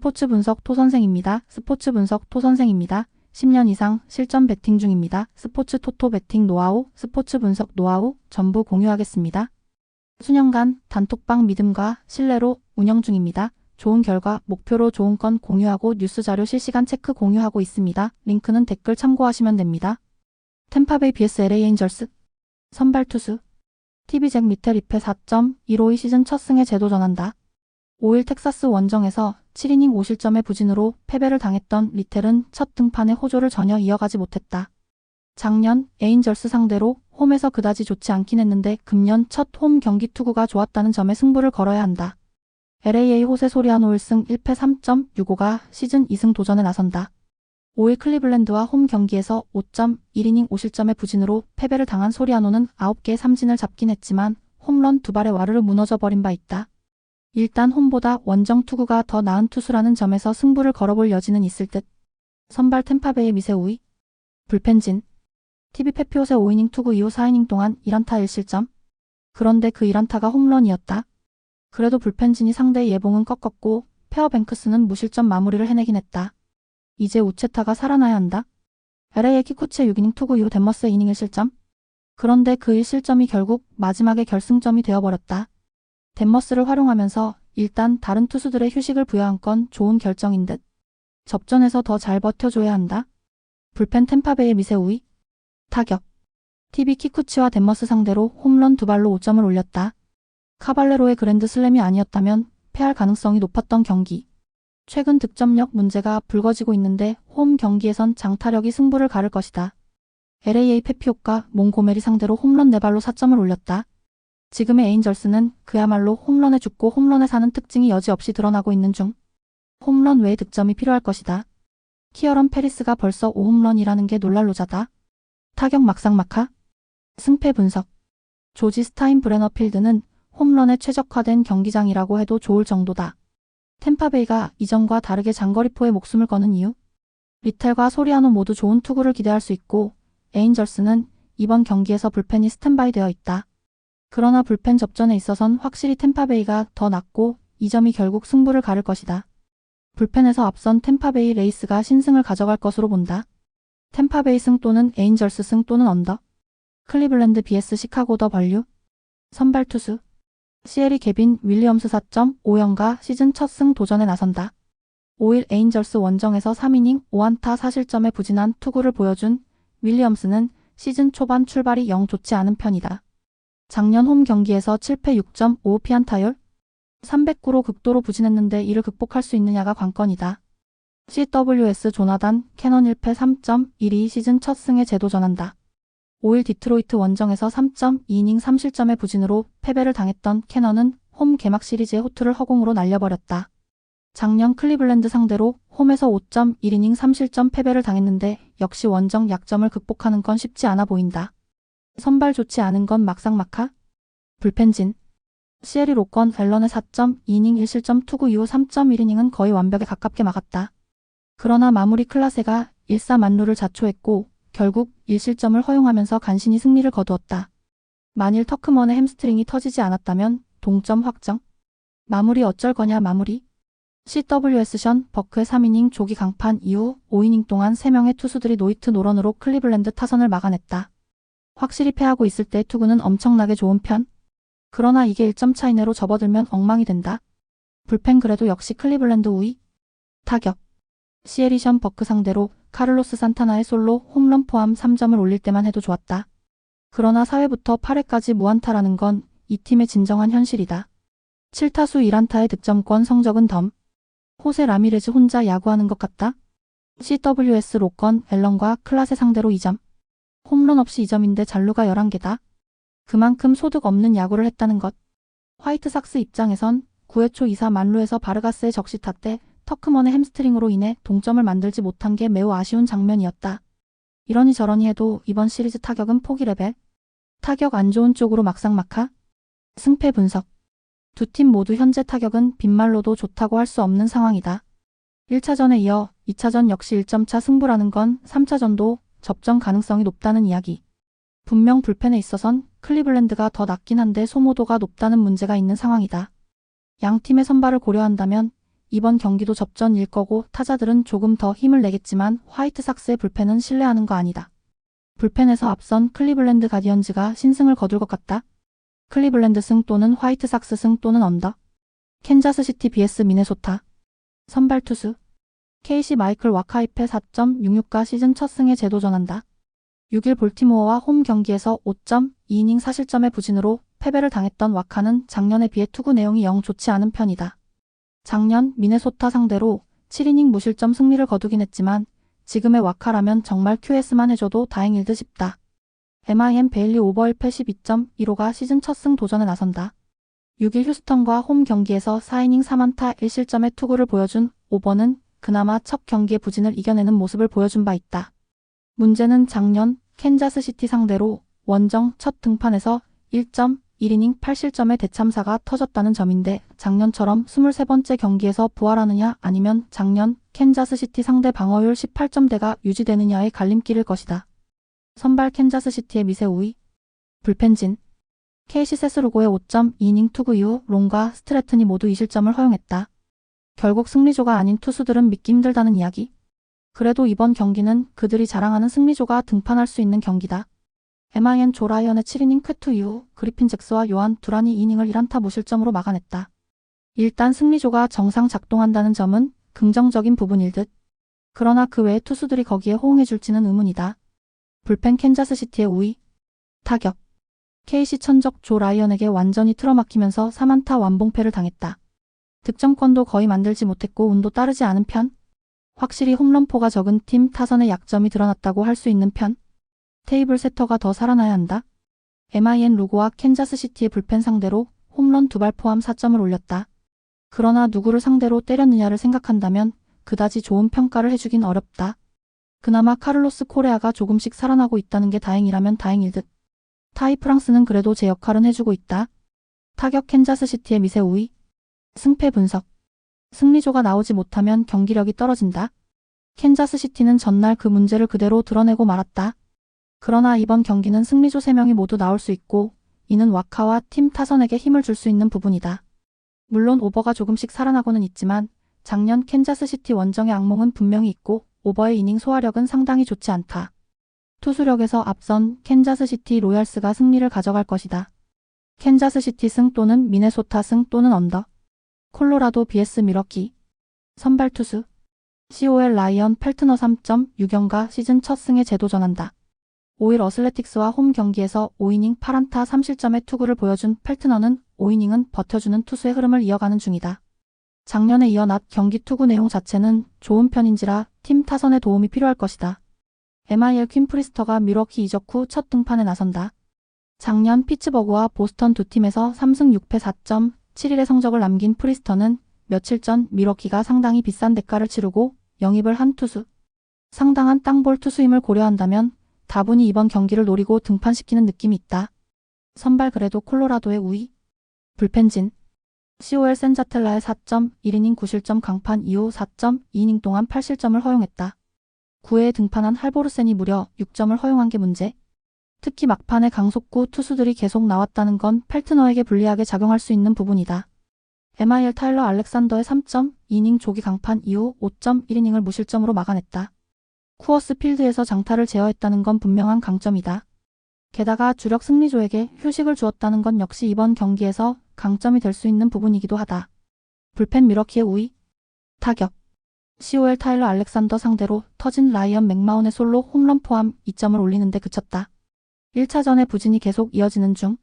스포츠 분석 토선생입니다. 스포츠 분석 토선생입니다. 10년 이상 실전 베팅 중입니다. 스포츠 토토 베팅 노하우, 스포츠 분석 노하우 전부 공유하겠습니다. 수년간 단톡방 믿음과 신뢰로 운영 중입니다. 좋은 결과 목표로 좋은 건 공유하고 뉴스 자료 실시간 체크 공유하고 있습니다. 링크는 댓글 참고하시면 됩니다. 템파베이 vs LA 에인절스 선발 투수 TV잭 리텔 2패 4.152 시즌 첫 승에 재도전한다. 5일 텍사스 원정에서 7이닝 5실점의 부진으로 패배를 당했던 리텔은 첫 등판에 호조를 전혀 이어가지 못했다. 작년 에인절스 상대로 홈에서 그다지 좋지 않긴 했는데 금년 첫 홈 경기 투구가 좋았다는 점에 승부를 걸어야 한다. LAA 호세 소리아노 1승 1패 3.65가 시즌 2승 도전에 나선다. 5일 클리블랜드와 홈 경기에서 5.1이닝 5실점의 부진으로 패배를 당한 소리아노는 9개의 삼진을 잡긴 했지만 홈런 2발에 와르르 무너져버린 바 있다. 일단 홈보다 원정 투구가 더 나은 투수라는 점에서 승부를 걸어볼 여지는 있을 듯. 선발 템파베이의 미세 우위. 불펜진. TV 페피옷의 5이닝 투구 이후 4이닝 동안 1안타 1실점. 그런데 그 1안타가 홈런이었다. 그래도 불펜진이 상대의 예봉은 꺾었고 페어뱅크스는 무실점 마무리를 해내긴 했다. 이제 우체타가 살아나야 한다. LA의 키쿠치의 6이닝 투구 이후 덴머스의 이닝 1실점. 그런데 그 1실점이 결국 마지막에 결승점이 되어버렸다. 덴머스를 활용하면서 일단 다른 투수들의 휴식을 부여한 건 좋은 결정인 듯. 접전에서 더 잘 버텨줘야 한다. 불펜 템파베이의 미세 우위. 타격. TV 키쿠치와 덴머스 상대로 홈런 2발로 5점을 올렸다. 카발레로의 그랜드 슬램이 아니었다면 패할 가능성이 높았던 경기. 최근 득점력 문제가 불거지고 있는데 홈 경기에선 장타력이 승부를 가를 것이다. LAA 페피옥과 몽고메리 상대로 홈런 4발로 4점을 올렸다. 지금의 에인절스는 그야말로 홈런에 죽고 홈런에 사는 특징이 여지없이 드러나고 있는 중. 홈런 외에 득점이 필요할 것이다. 키어런 페리스가 벌써 5홈런이라는 게 놀랄 노자다. 타격 막상막하. 승패 분석. 조지 스타인브레너 필드는 홈런에 최적화된 경기장이라고 해도 좋을 정도다. 템파베이가 이전과 다르게 장거리포에 목숨을 거는 이유. 리텔과 소리아노 모두 좋은 투구를 기대할 수 있고 에인절스는 이번 경기에서 불펜이 스탠바이 되어 있다. 그러나 불펜 접전에 있어선 확실히 템파베이가 더 낫고 이 점이 결국 승부를 가를 것이다. 불펜에서 앞선 템파베이 레이스가 신승을 가져갈 것으로 본다. 템파베이 승 또는 에인절스 승 또는 언더. 클리블랜드 vs 시카고 더 벌류. 선발 투수. 시에리 개빈 윌리엄스 4.5연가 시즌 첫 승 도전에 나선다. 5일 에인절스 원정에서 3이닝 5안타 4실점의 부진한 투구를 보여준 윌리엄스는 시즌 초반 출발이 영 좋지 않은 편이다. 작년 홈 경기에서 7패 6.5 피안타율 309로 극도로 부진했는데 이를 극복할 수 있느냐가 관건이다. CWS 조나단 캐넌 1패 3.12 시즌 첫 승에 재도전한다. 5일 디트로이트 원정에서 3.2이닝 3실점의 부진으로 패배를 당했던 캐넌은 홈 개막 시리즈의 호투를 허공으로 날려버렸다. 작년 클리블랜드 상대로 홈에서 5.1이닝 3실점 패배를 당했는데 역시 원정 약점을 극복하는 건 쉽지 않아 보인다. 선발 좋지 않은 건 막상막하. 불펜진. 시에리 로건 앨런의 4.2이닝 1실점 투구 이후 3.1이닝은 거의 완벽에 가깝게 막았다. 그러나 마무리 클라세가 1-4만루를 자초했고 결국 1실점을 허용하면서 간신히 승리를 거두었다. 만일 터크먼의 햄스트링이 터지지 않았다면 동점 확정. 마무리 어쩔 거냐 마무리. CWS 션 버크의 3이닝 조기 강판 이후 5이닝 동안 3명의 투수들이 노히트 노런으로 클리블랜드 타선을 막아냈다. 확실히 패하고 있을 때 투구는 엄청나게 좋은 편. 그러나 이게 1점 차이 내로 접어들면 엉망이 된다. 불펜 그래도 역시 클리블랜드 우위. 타격. 시에리 션 버크 상대로 카를로스 산타나의 솔로 홈런 포함 3점을 올릴 때만 해도 좋았다. 그러나 4회부터 8회까지 무안타라는 건 이 팀의 진정한 현실이다. 7타수 1안타의 득점권 성적은 덤. 호세 라미레즈 혼자 야구하는 것 같다. CWS 로건 앨런과 클라세 상대로 2점. 홈런 없이 2점인데 잔루가 11개다. 그만큼 소득 없는 야구를 했다는 것. 화이트삭스 입장에선 9회 초 2사 만루에서 바르가스의 적시타 때 터크먼의 햄스트링으로 인해 동점을 만들지 못한 게 매우 아쉬운 장면이었다. 이러니 저러니 해도 이번 시리즈 타격은 포기 레벨. 타격 안 좋은 쪽으로 막상막하. 승패 분석. 두 팀 모두 현재 타격은 빈말로도 좋다고 할 수 없는 상황이다. 1차전에 이어 2차전 역시 1점차 승부라는 건 3차전도 접전 가능성이 높다는 이야기. 분명 불펜에 있어선 클리블랜드가 더 낫긴 한데 소모도가 높다는 문제가 있는 상황이다. 양 팀의 선발을 고려한다면 이번 경기도 접전일 거고 타자들은 조금 더 힘을 내겠지만 화이트삭스의 불펜은 신뢰하는 거 아니다. 불펜에서 앞선 클리블랜드 가디언즈가 신승을 거둘 것 같다. 클리블랜드 승 또는 화이트삭스 승 또는 언더. 캔자스시티 vs 미네소타. 선발 투수. KC 마이클 와카 2패 4.66가 시즌 첫 승에 재도전한다. 6일 볼티모어와 홈 경기에서 5.2이닝 4실점의 부진으로 패배를 당했던 와카는 작년에 비해 투구 내용이 영 좋지 않은 편이다. 작년 미네소타 상대로 7이닝 무실점 승리를 거두긴 했지만 지금의 와카라면 정말 QS만 해줘도 다행일 듯 싶다. MIM 베일리 오버 1패 12.15가 시즌 첫 승 도전에 나선다. 6일 휴스턴과 홈 경기에서 4이닝 4안타 1실점의 투구를 보여준 오버는 그나마 첫 경기의 부진을 이겨내는 모습을 보여준 바 있다. 문제는 작년 캔자스시티 상대로 원정 첫 등판에서 1.1이닝 8실점의 대참사가 터졌다는 점인데 작년처럼 23번째 경기에서 부활하느냐 아니면 작년 캔자스시티 상대 방어율 18점대가 유지되느냐의 갈림길일 것이다. 선발 캔자스시티의 미세 우위. 불펜진. KC 세스루고의 5.2이닝 투구 이후 롱과 스트래튼이 모두 2실점을 허용했다. 결국 승리조가 아닌 투수들은 믿기 힘들다는 이야기. 그래도 이번 경기는 그들이 자랑하는 승리조가 등판할 수 있는 경기다. MIN 조 라이언의 7이닝 쾌투 이후 그리핀 잭스와 요한 두란이 이닝을 1안타 무실점으로 막아냈다. 일단 승리조가 정상 작동한다는 점은 긍정적인 부분일 듯. 그러나 그 외의 투수들이 거기에 호응해줄지는 의문이다. 불펜 캔자스시티의 우위. 타격. KC 천적 조 라이언에게 완전히 틀어막히면서 3안타 완봉패를 당했다. 득점권도 거의 만들지 못했고 운도 따르지 않은 편. 확실히 홈런포가 적은 팀 타선의 약점이 드러났다고 할 수 있는 편. 테이블 세터가 더 살아나야 한다. MIN 루고와 캔자스시티의 불펜 상대로 홈런 2발 포함 4점을 올렸다. 그러나 누구를 상대로 때렸느냐를 생각한다면 그다지 좋은 평가를 해주긴 어렵다. 그나마 카를로스 코레아가 조금씩 살아나고 있다는 게 다행이라면 다행일 듯. 타이 프랑스는 그래도 제 역할은 해주고 있다. 타격 캔자스시티의 미세 우위. 승패 분석. 승리조가 나오지 못하면 경기력이 떨어진다. 캔자스시티는 전날 그 문제를 그대로 드러내고 말았다. 그러나 이번 경기는 승리조 3명이 모두 나올 수 있고 이는 와카와 팀 타선에게 힘을 줄 수 있는 부분이다. 물론 오버가 조금씩 살아나고는 있지만 작년 캔자스시티 원정의 악몽은 분명히 있고 오버의 이닝 소화력은 상당히 좋지 않다. 투수력에서 앞선 캔자스시티 로얄스가 승리를 가져갈 것이다. 캔자스시티 승 또는 미네소타 승 또는 언더. 콜로라도 vs 미러키. 선발 투수. COL 라이언 펠트너 3.6연가 시즌 첫 승에 재도전한다. 5일 어슬레틱스와 홈 경기에서 5이닝 8안타 3실점의 투구를 보여준 펠트너는 5이닝은 버텨주는 투수의 흐름을 이어가는 중이다. 작년에 이어 낮 경기 투구 내용 자체는 좋은 편인지라 팀 타선에 도움이 필요할 것이다. MIL 퀸 프리스터가 밀워키 이적 후 첫 등판에 나선다. 작년 피츠버그와 보스턴 두 팀에서 3승 6패 4.71의 성적을 남긴 프리스터는 며칠 전 밀워키가 상당히 비싼 대가를 치르고 영입을 한 투수. 상당한 땅볼 투수임을 고려한다면 다분히 이번 경기를 노리고 등판시키는 느낌이 있다. 선발 그래도 콜로라도의 우위. 불펜진. COL 센자텔라의 4.1이닝 9실점 강판 이후 4.2이닝 동안 8실점을 허용했다. 9회에 등판한 할보르센이 무려 6점을 허용한 게 문제. 특히 막판에 강속구 투수들이 계속 나왔다는 건 펠트너에게 불리하게 작용할 수 있는 부분이다. MIL 타일러 알렉산더의 3.2이닝 조기 강판 이후 5.1이닝을 무실점으로 막아냈다. 쿠어스 필드에서 장타를 제어했다는 건 분명한 강점이다. 게다가 주력 승리조에게 휴식을 주었다는 건 역시 이번 경기에서 강점이 될 수 있는 부분이기도 하다. 불펜 미러키의 우위. 타격. COL 타일러 알렉산더 상대로 터진 라이언 맥마운의 솔로 홈런 포함 2점을 올리는데 그쳤다. 1차전의 부진이 계속 이어지는 중.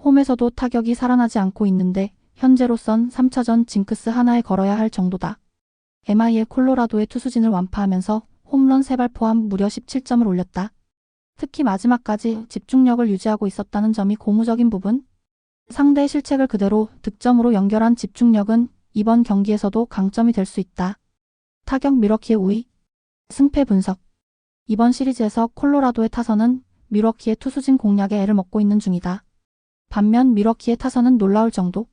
홈에서도 타격이 살아나지 않고 있는데 현재로선 3차전 징크스 하나에 걸어야 할 정도다. MIL 콜로라도의 투수진을 완파하면서 홈런 3발 포함 무려 17점을 올렸다. 특히 마지막까지 집중력을 유지하고 있었다는 점이 고무적인 부분. 상대의 실책을 그대로 득점으로 연결한 집중력은 이번 경기에서도 강점이 될 수 있다. 타격 미러키의 우위. 승패 분석. 이번 시리즈에서 콜로라도의 타선은 미러키의 투수진 공략에 애를 먹고 있는 중이다. 반면 미러키의 타선은 놀라울 정도.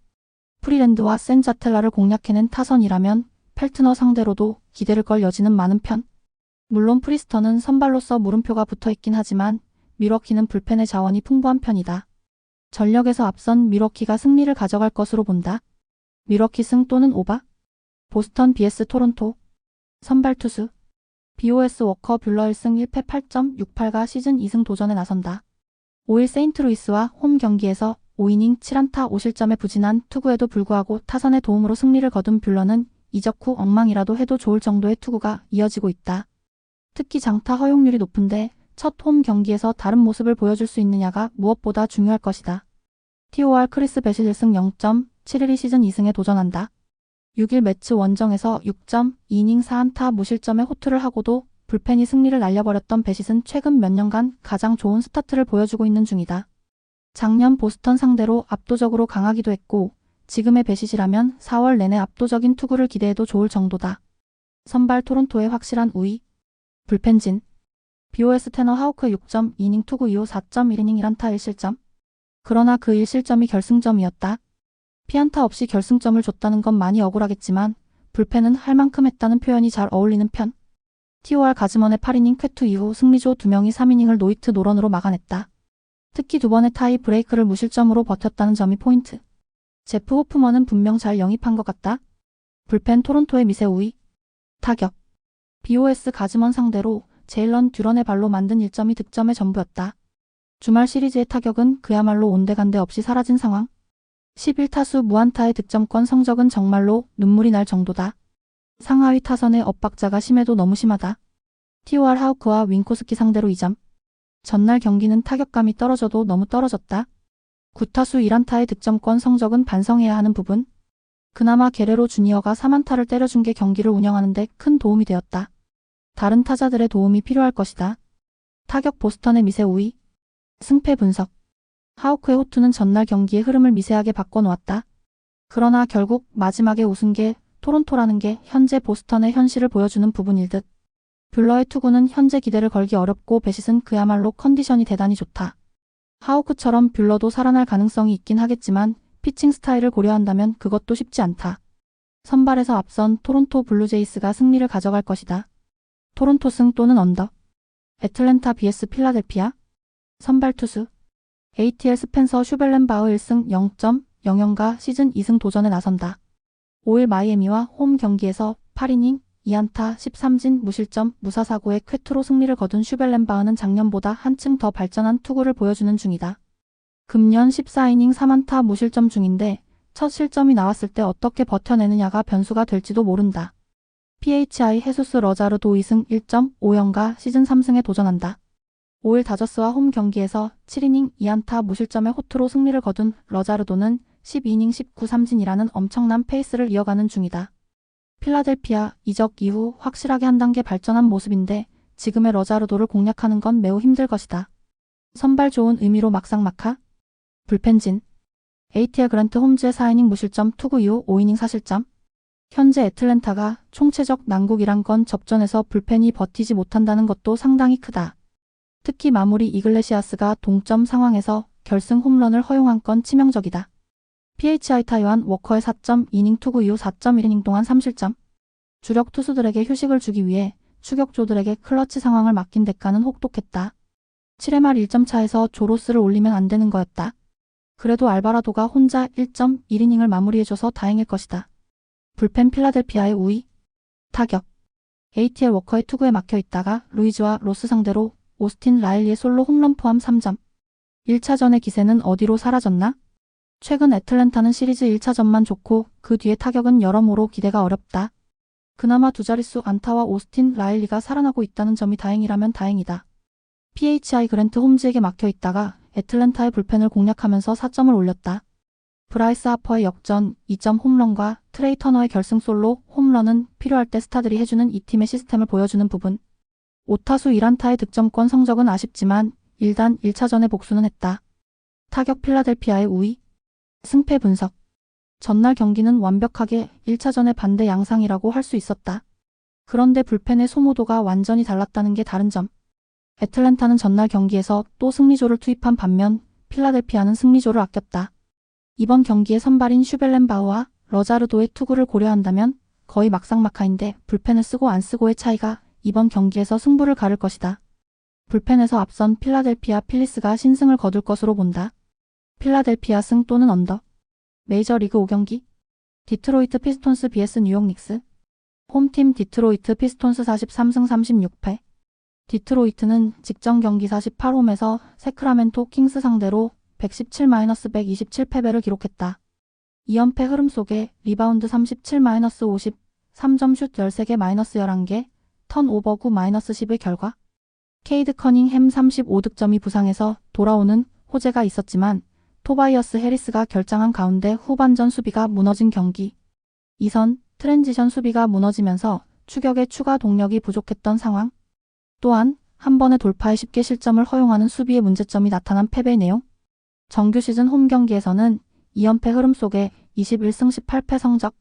프리랜드와 센자텔라를 공략해낸 타선이라면 펠트너 상대로도 기대를 걸 여지는 많은 편. 물론 프리스터는 선발로서 물음표가 붙어있긴 하지만 미러키는 불펜의 자원이 풍부한 편이다. 전력에서 앞선 미러키가 승리를 가져갈 것으로 본다. 미러키 승 또는 오바. 보스턴 vs 토론토. 선발 투수. BOS 워커 뷰러 1승 1패 8.68가 시즌 2승 도전에 나선다. 5일 세인트루이스와 홈 경기에서 5이닝 7안타 5실점에 부진한 투구에도 불구하고 타선의 도움으로 승리를 거둔 뷰러는 이적 후 엉망이라도 해도 좋을 정도의 투구가 이어지고 있다. 특히 장타 허용률이 높은데 첫 홈 경기에서 다른 모습을 보여줄 수 있느냐가 무엇보다 중요할 것이다. TOR 크리스 베실 1승 0.71이 시즌 2승에 도전한다. 6일 매치 원정에서 6.2이닝 4안타 무실점의 호투를 하고도 불펜이 승리를 날려버렸던 베싯은 최근 몇 년간 가장 좋은 스타트를 보여주고 있는 중이다. 작년 보스턴 상대로 압도적으로 강하기도 했고 지금의 베싯이라면 4월 내내 압도적인 투구를 기대해도 좋을 정도다. 선발 토론토의 확실한 우위. 불펜진. BOS 테너 하우크의 6.2이닝 투구 이후 4.1이닝 1안타 1실점. 그러나 그 1실점이 결승점이었다. 피안타 없이 결승점을 줬다는 건 많이 억울하겠지만 불펜은 할 만큼 했다는 표현이 잘 어울리는 편. TOR 가즈먼의 8이닝 쾌투 이후 승리조 2명이 3이닝을 노히트 노런으로 막아냈다. 특히 2번의 타이 브레이크를 무실점으로 버텼다는 점이 포인트. 제프 호프먼은 분명 잘 영입한 것 같다. 불펜 토론토의 미세 우위. 타격. BOS 가즈먼 상대로 제일런 듀런의 발로 만든 1점이 득점의 전부였다. 주말 시리즈의 타격은 그야말로 온데간데 없이 사라진 상황. 11타수 무안타의 득점권 성적은 정말로 눈물이 날 정도다. 상하위 타선의 엇박자가 심해도 너무 심하다. TOR 하우크와 윈코스키 상대로 2점. 전날 경기는 타격감이 떨어져도 너무 떨어졌다. 9타수 1안타의 득점권 성적은 반성해야 하는 부분. 그나마 게레로 주니어가 3안타를 때려준 게 경기를 운영하는 데 큰 도움이 되었다. 다른 타자들의 도움이 필요할 것이다. 타격 보스턴의 미세 우위. 승패 분석. 하우크의 호투는 전날 경기의 흐름을 미세하게 바꿔놓았다. 그러나 결국 마지막에 웃은 게 토론토라는 게 현재 보스턴의 현실을 보여주는 부분일 듯. 뷰러의 투구는 현재 기대를 걸기 어렵고 베싯은 그야말로 컨디션이 대단히 좋다. 하우크처럼 뷰러도 살아날 가능성이 있긴 하겠지만 피칭 스타일을 고려한다면 그것도 쉽지 않다. 선발에서 앞선 토론토 블루제이스가 승리를 가져갈 것이다. 토론토 승 또는 언더. 애틀랜타 vs 필라델피아. 선발 투수. ATL 스펜서 슈벨렌바흐 1승 0.00가 시즌 2승 도전에 나선다. 5일 마이애미와 홈 경기에서 8이닝 2안타 13진 무실점 무사사고의 쾌투로 승리를 거둔 슈벨렌바흐는 작년보다 한층 더 발전한 투구를 보여주는 중이다. 금년 14이닝 3안타 무실점 중인데 첫 실점이 나왔을 때 어떻게 버텨내느냐가 변수가 될지도 모른다. PHI 헤수스 러자르도 2승 1.50가 시즌 3승에 도전한다. 5일 다저스와 홈 경기에서 7이닝 2안타 무실점의 호투로 승리를 거둔 러자르도는 12이닝 19 삼진이라는 엄청난 페이스를 이어가는 중이다. 필라델피아 이적 이후 확실하게 한 단계 발전한 모습인데 지금의 러자르도를 공략하는 건 매우 힘들 것이다. 선발 좋은 의미로 막상막하. 불펜진. ATL 그랜트 홈즈의 4이닝 무실점 투구 이후 5이닝 4실점. 현재 애틀랜타가 총체적 난국이란 건 접전에서 불펜이 버티지 못한다는 것도 상당히 크다. 특히 마무리 이글레시아스가 동점 상황에서 결승 홈런을 허용한 건 치명적이다. PHI 타이완 워커의 4.2이닝 투구 이후 4.1이닝 동안 3실점. 주력 투수들에게 휴식을 주기 위해 추격조들에게 클러치 상황을 맡긴 대가는 혹독했다. 7회 말 1점 차에서 조로스를 올리면 안 되는 거였다. 그래도 알바라도가 혼자 1.1이닝을 마무리해줘서 다행일 것이다. 불펜 필라델피아의 우위. 타격. ATL 워커의 투구에 막혀 있다가 루이즈와 로스 상대로 오스틴 라일리의 솔로 홈런 포함 3점. 1차전의 기세는 어디로 사라졌나? 최근 애틀랜타는 시리즈 1차전만 좋고 그 뒤에 타격은 여러모로 기대가 어렵다. 그나마 두 자릿수 안타와 오스틴 라일리가 살아나고 있다는 점이 다행이라면 다행이다. PHI 그랜트 홈즈에게 막혀 있다가 애틀랜타의 불펜을 공략하면서 4점을 올렸다. 브라이스 하퍼의 역전 2점 홈런과 트레이 터너의 결승 솔로 홈런은 필요할 때 스타들이 해주는 이 팀의 시스템을 보여주는 부분. 5타수 1안타의 득점권 성적은 아쉽지만 일단 1차전의 복수는 했다. 타격 필라델피아의 우위. 승패 분석. 전날 경기는 완벽하게 1차전의 반대 양상이라고 할 수 있었다. 그런데 불펜의 소모도가 완전히 달랐다는 게 다른 점. 애틀랜타는 전날 경기에서 또 승리조를 투입한 반면 필라델피아는 승리조를 아꼈다. 이번 경기의 선발인 슈벨렌바흐와 러자르도의 투구를 고려한다면 거의 막상막하인데 불펜을 쓰고 안 쓰고의 차이가 이번 경기에서 승부를 가를 것이다. 불펜에서 앞선 필라델피아 필리스가 신승을 거둘 것으로 본다. 필라델피아 승 또는 언더. 메이저리그 5경기. 디트로이트 피스톤스 vs 뉴욕 닉스. 홈팀 디트로이트 피스톤스 43승 36패. 디트로이트는 직전 경기 48홈에서 세크라멘토 킹스 상대로 117-127패배를 기록했다. 2연패 흐름 속에 리바운드 37-50, 3점 슛 13개 -11개, 턴오버 9-10의 결과. 케이드 커닝햄 35득점이 부상해서 돌아오는 호재가 있었지만 토바이어스 해리스가 결장한 가운데 후반전 수비가 무너진 경기. 2선 트랜지션 수비가 무너지면서 추격에 추가 동력이 부족했던 상황. 또한 한 번의 돌파에 쉽게 실점을 허용하는 수비의 문제점이 나타난 패배 내용. 정규 시즌 홈 경기에서는 2연패 흐름 속에 21승 18패 성적.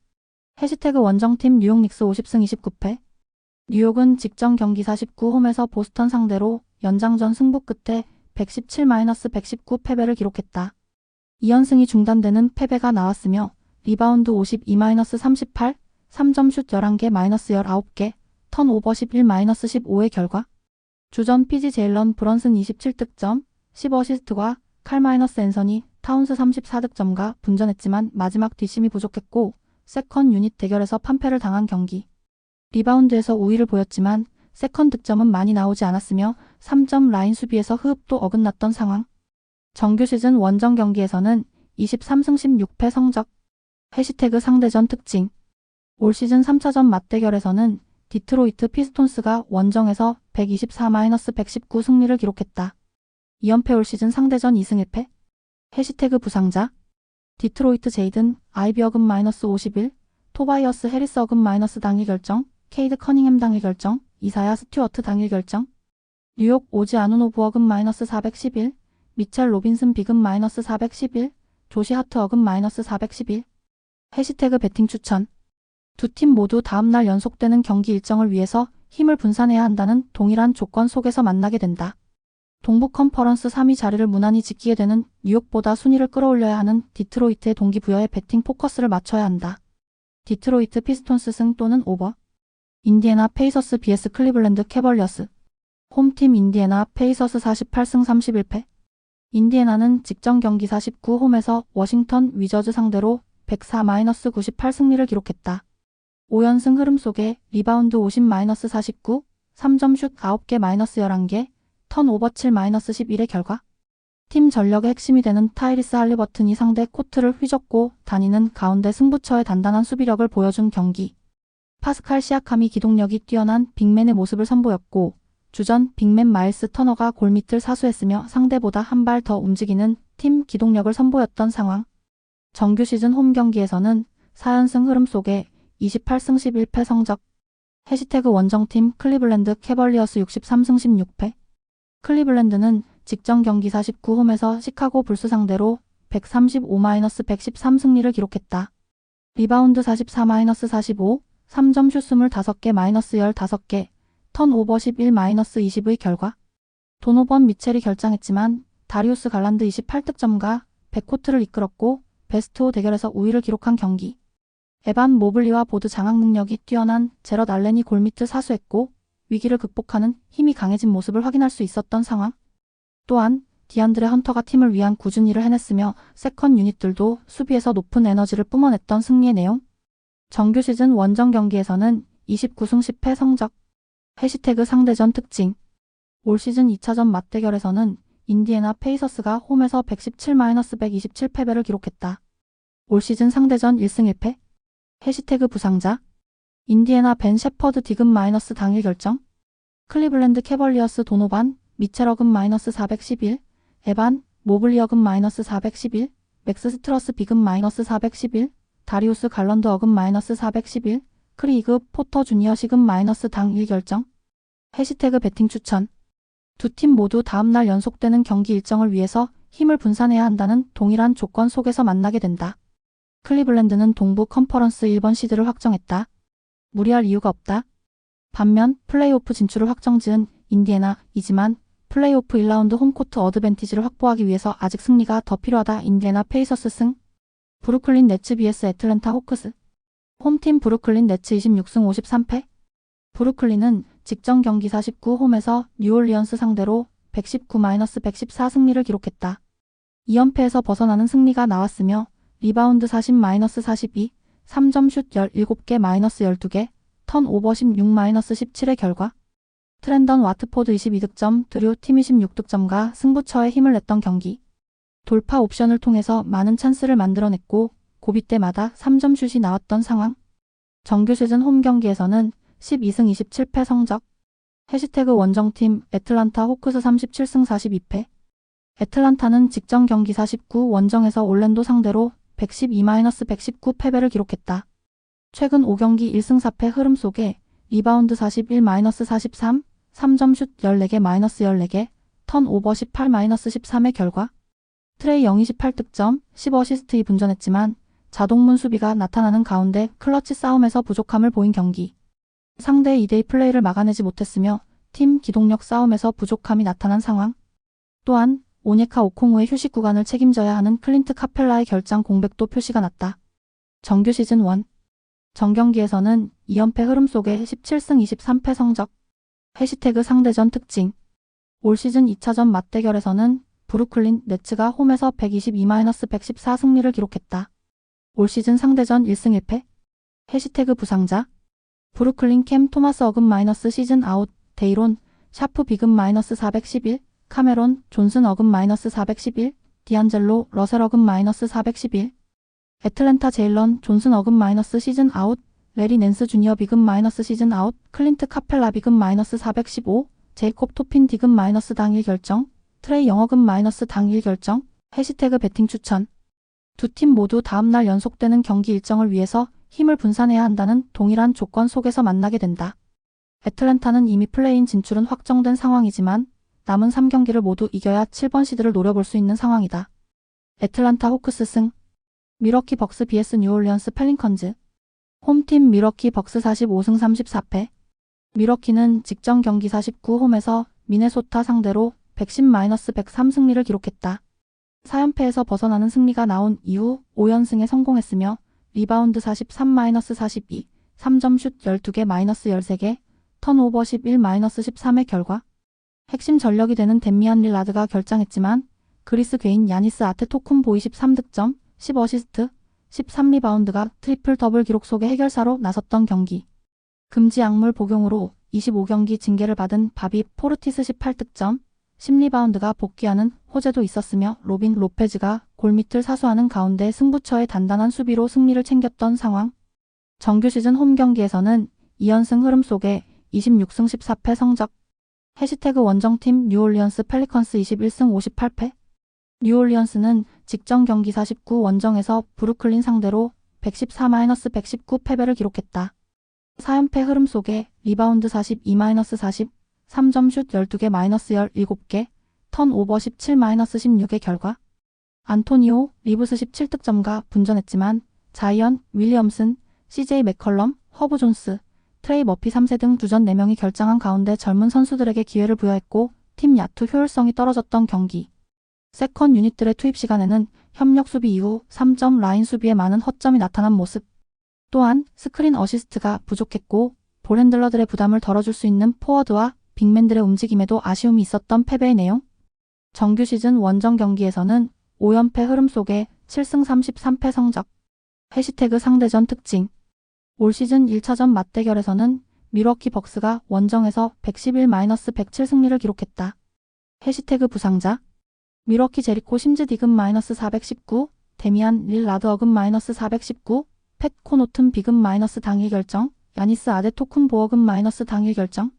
해시태그 원정팀 뉴욕 닉스 50승 29패. 뉴욕은 직전 경기 49홈에서 보스턴 상대로 연장전 승부 끝에 117-119 패배를 기록했다. 2연승이 중단되는 패배가 나왔으며 리바운드 52-38, 3점 슛 11개 -19개, 턴오버 11-15의 결과. 주전 PG 제일런 브런슨 27득점, 10어시스트와 칼 앤서니 타운스 34득점과 분전했지만 마지막 뒷심이 부족했고 세컨 유닛 대결에서 판패를 당한 경기. 리바운드에서 우위를 보였지만 세컨 득점은 많이 나오지 않았으며 3점 라인 수비에서 호흡도 어긋났던 상황. 정규 시즌 원정 경기에서는 23승 16패 성적. 해시태그 상대전 특징. 올 시즌 3차전 맞대결에서는 디트로이트 피스톤스가 원정에서 124-119 승리를 기록했다. 2연패 올 시즌 상대전 2승 1패. 해시태그 부상자. 디트로이트 제이든 아이비 어금 -51, 토바이어스 해리스 어금 마이너스 당일 결정, 케이드 커닝햄 당일 결정, 이사야 스튜어트 당일 결정. 뉴욕 오지 아누노브 어금 -411, 미첼 로빈슨 비금 -411, 조시 하트 어금 -411. 해시태그 배팅 추천. 두 팀 모두 다음날 연속되는 경기 일정을 위해서 힘을 분산해야 한다는 동일한 조건 속에서 만나게 된다. 동부 컨퍼런스 3위 자리를 무난히 지키게 되는 뉴욕보다 순위를 끌어올려야 하는 디트로이트의 동기부여에 배팅 포커스를 맞춰야 한다. 디트로이트 피스톤스 승 또는 오버. 인디애나 페이서스 vs 클리블랜드 캐벌리어스. 홈팀 인디애나 페이서스 48승 31패. 인디애나는 직전 경기 49홈에서 워싱턴 위저즈 상대로 104-98 승리를 기록했다. 5연승 흐름 속에 리바운드 50-49, 3점 슛 9개 -11개, 턴오버 7-11의 결과. 팀 전력의 핵심이 되는 타이리스 할리버튼이 상대 코트를 휘젓고 다니는 가운데 승부처의 단단한 수비력을 보여준 경기. 파스칼 시아캄이 기동력이 뛰어난 빅맨의 모습을 선보였고 주전 빅맨 마일스 터너가 골밑을 사수했으며 상대보다 한 발 더 움직이는 팀 기동력을 선보였던 상황. 정규 시즌 홈 경기에서는 4연승 흐름 속에 28승 11패 성적. 해시태그 원정팀 클리블랜드 캐벌리어스 63승 16패. 클리블랜드는 직전 경기 49홈에서 시카고 불스 상대로 135-113 승리를 기록했다. 리바운드 44-45, 3점 슛 25개 -15개, 턴오버 11-20의 결과. 도노번 미첼이 결장했지만 다리우스 갈란드 28득점과 백코트를 이끌었고 베스트 5 대결에서 우위를 기록한 경기. 에반 모블리와 보드 장악 능력이 뛰어난 제럿 알렌이 골밑을 사수했고 위기를 극복하는 힘이 강해진 모습을 확인할 수 있었던 상황. 또한 디안드레 헌터가 팀을 위한 꾸준히 일을 해냈으며 세컨 유닛들도 수비에서 높은 에너지를 뿜어냈던 승리의 내용. 정규 시즌 원정 경기에서는 29승 10패 성적. 해시태그 상대전 특징. 올 시즌 2차전 맞대결에서는 인디애나 페이서스가 홈에서 117-127 패배를 기록했다. 올 시즌 상대전 1승 1패. 해시태그 부상자. 인디애나 벤 셰퍼드 디금 마이너스 당일 결정. 클리블랜드 캐벌리어스 도노반, 미첼 어금 -411, 에반, 모블리 어금 -411, 맥스 스트러스 비금 -411, 다리우스 갈런드 어금 -411, 크리그 포터 주니어 시금 -당일 결정. 해시태그 배팅 추천. 두 팀 모두 다음날 연속되는 경기 일정을 위해서 힘을 분산해야 한다는 동일한 조건 속에서 만나게 된다. 클리블랜드는 동부 컨퍼런스 1번 시드를 확정했다. 무리할 이유가 없다. 반면 플레이오프 진출을 확정지은 인디애나이지만 플레이오프 1라운드 홈코트 어드밴티지를 확보하기 위해서 아직 승리가 더 필요하다. 인디애나 페이서스 승. 브루클린 네츠 vs 애틀랜타 호크스. 홈팀 브루클린 네츠 26승 53패. 브루클린은 직전 경기 49홈에서 뉴올리언스 상대로 119-114 승리를 기록했다. 2연패에서 벗어나는 승리가 나왔으며 리바운드 40-42, 3점 슛 17개 -12개, 턴오버 16-17의 결과. 트렌던 와트포드 22득점, 드류 팀 26득점과 승부처에 힘을 냈던 경기. 돌파 옵션을 통해서 많은 찬스를 만들어냈고 고비 때마다 3점 슛이 나왔던 상황. 정규 시즌 홈 경기에서는 12승 27패 성적. 해시태그 원정팀 애틀란타 호크스 37승 42패. 애틀란타는 직전 경기 49, 원정에서 올랜도 상대로 112-119 패배를 기록했다. 최근 5경기 1승 4패 흐름 속에 리바운드 41-43, 3점 슛 14개 -14개, 턴오버 18-13의 결과. 트레이 영이 18득점, 10어시스트 2분전했지만 자동문 수비가 나타나는 가운데 클러치 싸움에서 부족함을 보인 경기. 상대의 2대2 플레이를 막아내지 못했으며 팀 기동력 싸움에서 부족함이 나타난 상황. 또한 오녜카 오콩우의 휴식 구간을 책임져야 하는 클린트 카펠라의 결장 공백도 표시가 났다. 정규 시즌 1. 정경기에서는 2연패 흐름 속에 17승 23패 성적. 해시태그 상대전 특징. 올 시즌 2차전 맞대결에서는 브루클린 네츠가 홈에서 122-114 승리를 기록했다. 올 시즌 상대전 1승 1패. 해시태그 부상자. 브루클린 캠 토마스 어금 마이너스 시즌 아웃, 데이론, 샤프 비금 마이너스 411, 카메론, 존슨 어금 마이너스 411, 디안젤로, 러셀 어금 마이너스 411. 애틀랜타 제일런, 존슨 어금 마이너스 시즌 아웃, 레리 낸스 주니어 비금 마이너스 시즌 아웃, 클린트 카펠라 비금 마이너스 415, 제이콥 토핀 디금 마이너스 당일 결정, 트레이 영어금 마이너스 당일 결정. 해시태그 배팅 추천. 두 팀 모두 다음날 연속되는 경기 일정을 위해서 힘을 분산해야 한다는 동일한 조건 속에서 만나게 된다. 애틀랜타는 이미 플레이인 진출은 확정된 상황이지만 남은 3경기를 모두 이겨야 7번 시드를 노려볼 수 있는 상황이다. 애틀란타 호크스 승. 미러키 벅스 vs 뉴올리언스 펠리컨즈. 홈팀 미러키 벅스 45승 34패. 미러키는 직전 경기 49 홈에서 미네소타 상대로 110-103 승리를 기록했다. 4연패에서 벗어나는 승리가 나온 이후 5연승에 성공했으며 리바운드 43-42, 3점 슛 12개 -13개, 턴오버 11-13의 결과. 핵심 전력이 되는 데미안 릴라드가 결장했지만 그리스 괴인 야니스 아테토쿤보 23득점, 10어시스트, 13리바운드가 트리플 더블 기록 속의 해결사로 나섰던 경기. 금지 약물 복용으로 25경기 징계를 받은 바비 포르티스 18득점, 10리바운드가 복귀하는 호재도 있었으며 로빈 로페즈가 골밑을 사수하는 가운데 승부처의 단단한 수비로 승리를 챙겼던 상황. 정규 시즌 홈 경기에서는 2연승 흐름 속에 26승 14패 성적. 해시태그 원정팀 뉴올리언스 펠리컨스 21승 58패. 뉴올리언스는 직전 경기 49 원정에서 브루클린 상대로 114-119 패배를 기록했다. 4연패 흐름 속에 리바운드 42-40, 3점 슛 12개 -17개, 턴오버 17-16의 결과. 안토니오 리브스 17득점과 분전했지만 자이언 윌리엄슨, CJ 맥컬럼, 허브 존스, 트레이 머피 3세 등 주전 4명이 결장한 가운데 젊은 선수들에게 기회를 부여했고 팀 야투 효율성이 떨어졌던 경기. 세컨 유닛들의 투입 시간에는 협력 수비 이후 3점 라인 수비에 많은 허점이 나타난 모습. 또한 스크린 어시스트가 부족했고 볼핸들러들의 부담을 덜어줄 수 있는 포워드와 빅맨들의 움직임에도 아쉬움이 있었던 패배의 내용. 정규 시즌 원정 경기에서는 5연패 흐름 속에 7승 33패 성적. 해시태그 상대전 특징. 올 시즌 1차전 맞대결에서는 미러키 벅스가 원정에서 111-107 승리를 기록했다. 해시태그 부상자. 미러키 제리코 심즈 디금 -419, 데미안 릴라드 어금 -419, 팻 코노튼 비금 당일 결정, 야니스 아데토쿤보 어금 당일 결정.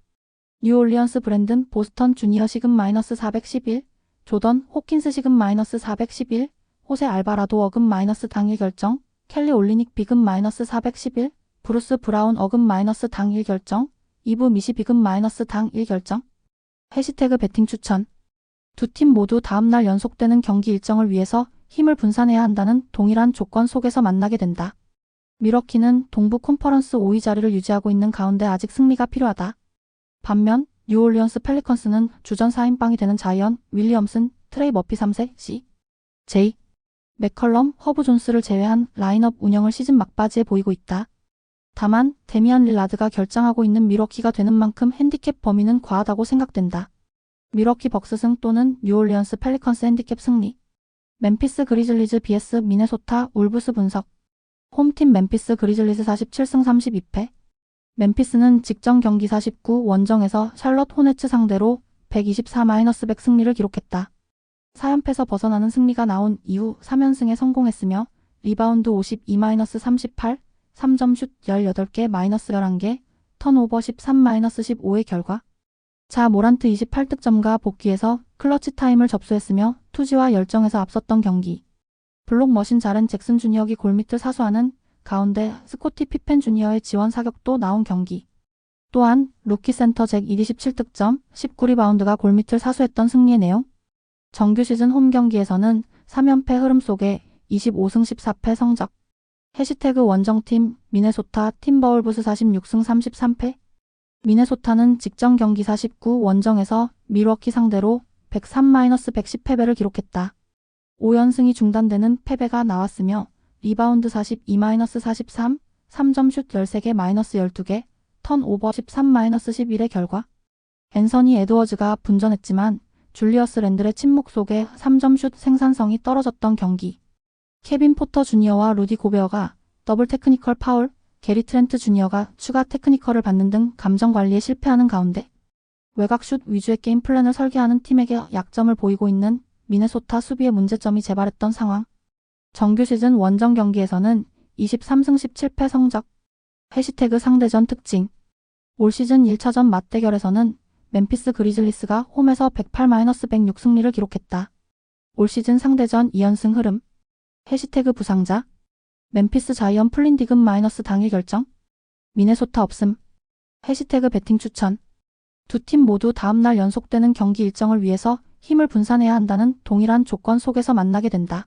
뉴올리언스 브랜든 보스턴 주니어 시금 -411, 조던 호킨스 시금 -411, 호세 알바라도 어금 당일 결정, 켈리 올리닉 비금 -411, 브루스 브라운 어금 당일 결정, 이브 미시 비금 당일 결정. 해시태그 배팅 추천. 두 팀 모두 다음날 연속되는 경기 일정을 위해서 힘을 분산해야 한다는 동일한 조건 속에서 만나게 된다. 미러키는 동부 컨퍼런스 5위 자리를 유지하고 있는 가운데 아직 승리가 필요하다. 반면 뉴올리언스 펠리컨스는 주전 4인방이 되는 자이언 윌리엄슨, 트레이 머피 3세, CJ 맥컬럼, 허브 존스를 제외한 라인업 운영을 시즌 막바지에 보이고 있다. 다만 데미안 릴라드가 결장하고 있는 미러키가 되는 만큼 핸디캡 범위는 과하다고 생각된다. 미러키 벅스 승 또는 뉴올리언스 펠리컨스 핸디캡 승리. 멤피스 그리즐리즈 vs 미네소타 울브스 분석. 홈팀 멤피스 그리즐리스 47승 32패. 멤피스는 직전 경기 49 원정에서 샬럿 호네츠 상대로 124-100 승리를 기록했다. 4연패에서 벗어나는 승리가 나온 이후 3연승에 성공했으며 리바운드 52-38, 3점 슛 18개 -11개, 턴오버 13-15의 결과. 자 모란트 28득점과 복귀해서 클러치 타임을 접수했으며 투지와 열정에서 앞섰던 경기. 블록 머신 자렌 잭슨 주니어기 골밑을 사수하는 가운데 스코티 피펜 주니어의 지원 사격도 나온 경기. 또한 루키 센터 잭 27득점, 19리바운드가 골밑을 사수했던 승리의 내용. 정규 시즌 홈 경기에서는 3연패 흐름 속에 25승 14패 성적. 해시태그 원정팀 미네소타 팀버울브스 46승 33패. 미네소타는 직전 경기 49 원정에서 밀워키 상대로 103-110 패배를 기록했다. 5연승이 중단되는 패배가 나왔으며 리바운드 42-43, 3점 슛 13개 -12개, 턴오버 13-11의 결과. 앤서니 에드워즈가 분전했지만 줄리어스 랜들의 침묵 속에 3점 슛 생산성이 떨어졌던 경기. 케빈 포터 주니어와 루디 고베어가 더블 테크니컬 파울, 게리 트렌트 주니어가 추가 테크니컬을 받는 등 감정 관리에 실패하는 가운데 외곽 슛 위주의 게임 플랜을 설계하는 팀에게 약점을 보이고 있는 미네소타 수비의 문제점이 재발했던 상황. 정규 시즌 원정 경기에서는 23승 17패 성적. 해시태그 상대전 특징. 올 시즌 1차전 맞대결에서는 멤피스 그리즐리스가 홈에서 108-106 승리를 기록했다. 올 시즌 상대전 2연승 흐름. 해시태그 부상자. 멤피스 자이언 플린 디금 마이너스 당일 결정. 미네소타 없음. 해시태그 배팅 추천. 두 팀 모두 다음날 연속되는 경기 일정을 위해서 힘을 분산해야 한다는 동일한 조건 속에서 만나게 된다.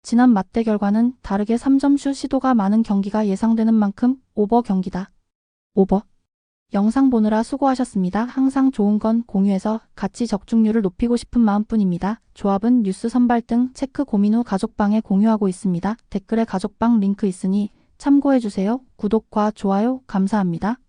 지난 맞대결과는 다르게 3점 슛 시도가 많은 경기가 예상되는 만큼 오버 경기다. 오버. 영상 보느라 수고하셨습니다. 항상 좋은 건 공유해서 같이 적중률을 높이고 싶은 마음뿐입니다. 조합은 뉴스 선발 등 체크 고민 후 가족방에 공유하고 있습니다. 댓글에 가족방 링크 있으니 참고해주세요. 구독과 좋아요 감사합니다.